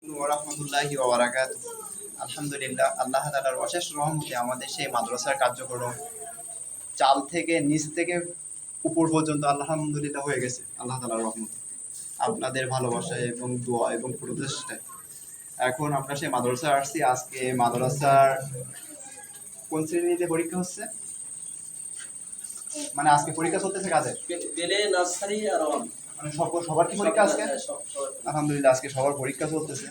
ওয়া রাহমাতুল্লাহি ওয়া বারাকাতুহু। আলহামদুলিল্লাহ, আল্লাহ তাআলার অশেষ রহমতে আমাদের সেই মাদ্রাসার কার্যক্রম চাল থেকে নিচ থেকে উপর পর্যন্ত আলহামদুলিল্লাহ হয়ে গেছে আল্লাহ তাআলার রহমতে, আপনাদের ভালোবাসায় এবং দোয়া এবং প্রচেষ্টায়। এখন আমরা সেই মাদ্রাসায় আসছি। আজকে মাদ্রাসার কোন শ্রেণীতে পরীক্ষা হচ্ছে, মানে আজকে পরীক্ষা চলতেছে কাদের? পেলে নার্সারি আর ওয়ান, মানে সবার কি পরীক্ষা আজকে? আলহামদুলিল্লাহ, আজকে সবার পরীক্ষা চলতেছে।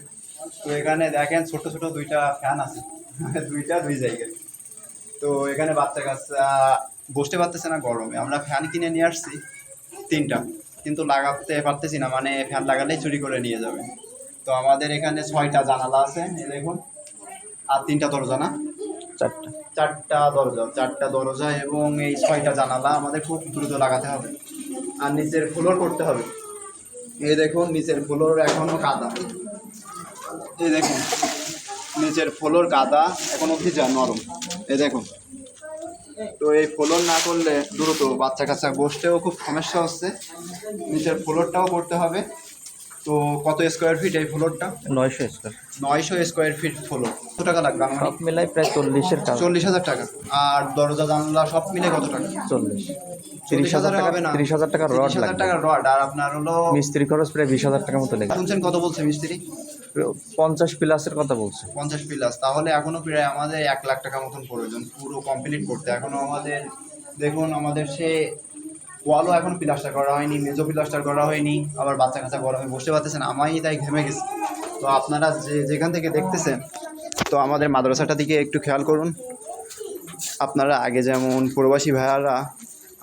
তো এখানে দেখেন ছোট ছোট দুইটা ফ্যান আছে, দুই জায়গায়। তো এখানে বাচ্চা কাচ্চা বসতে পারতেছে না গরমে। আমরা ফ্যান কিনে নিয়ে আসছি 3টা, কিন্তু লাগাতে পারতেছি না, মানে ফ্যান লাগালেই চুরি করে নিয়ে যাবে। তো আমাদের এখানে 6টা জানালা আছে, এই দেখুন, আর 3টা দরজা, না 4টা দরজা এবং এই 6টা জানালা আমাদের খুব দ্রুত লাগাতে হবে। আর নিচের ফ্লোর করতে হবে। এই দেখুন, নিচের ফ্লোর এখনো কাদা। এই দেখুন, নিচের ফ্লোর কাদা, এখন অবধি যা নরম। এই দেখুন, তো এই ফ্লোর না করলে দ্রুত বাচ্চা কাচ্চা বসতেও খুব সমস্যা হচ্ছে। নিচের ফ্লোরটাও করতে হবে। তো কত স্কোয়ার ফিট এই ফ্লোরটা? 900 স্কোয়ার ফিট ফ্লোর। কত টাকা লাগবে? সব মিলাই প্রায় 40,000 টাকা। আর দরজা জানলা সব মিলে কত টাকা? 30,000 টাকা হবে না? 30,000 টাকা রড লাগবে। 30,000 টাকা রড, আর আপনার হলো মিস্ত্রি খরচ প্রায় 20,000 টাকা মতো লাগবে। শুনছেন কত বলছে মিস্ত্রি? 50 প্লাসের কথা বলছে। 50 প্লাস, তাহলে এখনো প্রায় আমাদের 1 লাখ টাকা মতন প্রয়োজন পুরো কমপ্লিট করতে। এখনো আমাদের দেখুন, আমাদের সে ওয়ালও এখন প্লাস্টার করা হয়নি, মেজো প্লাস্টার করা হয়নি। আবার বাচ্চা কাচ্চা গরমে বসতে পারতেছেন, আমি তাই ঘেমে গেছি। তো আপনারা যেখান থেকে দেখতেছেন, তো আমাদের মাদ্রাসাটা দিকে একটু খেয়াল করুন। আপনারা আগে যেমন প্রবাসী ভাইয়ারা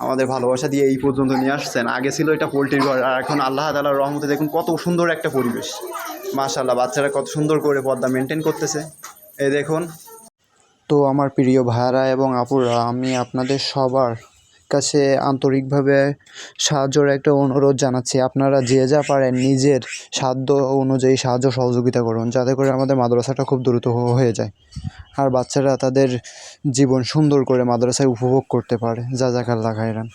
আমাদের ভালোবাসা দিয়ে এই পর্যন্ত নিয়ে আসছেন, আগে ছিল এটা পোলট্রির ঘর, আর এখন আল্লাহ তাআলার রহমতে দেখুন কত সুন্দর একটা পরিবেশ। মাশাআল্লাহ, বাচ্চারা কত সুন্দর করে পর্দা মেনটেন করতেছে, এই দেখুন। তো আমার প্রিয় ভাইয়ারা এবং আপুরা, আমি আপনাদের সবার কাছে আন্তরিকভাবে সাহায্যের একটা অনুরোধ জানাচ্ছি। আপনারা যে যা পারেন নিজের সাধ্য অনুযায়ী সাহায্য সহযোগিতা করুন, যাতে করে আমাদের মাদ্রাসাটা খুব দ্রুত হয়ে যায় আর বাচ্চারা তাদের জীবন সুন্দর করে মাদ্রাসায় উপভোগ করতে পারে। জাযাকাল্লাহ খাইরান।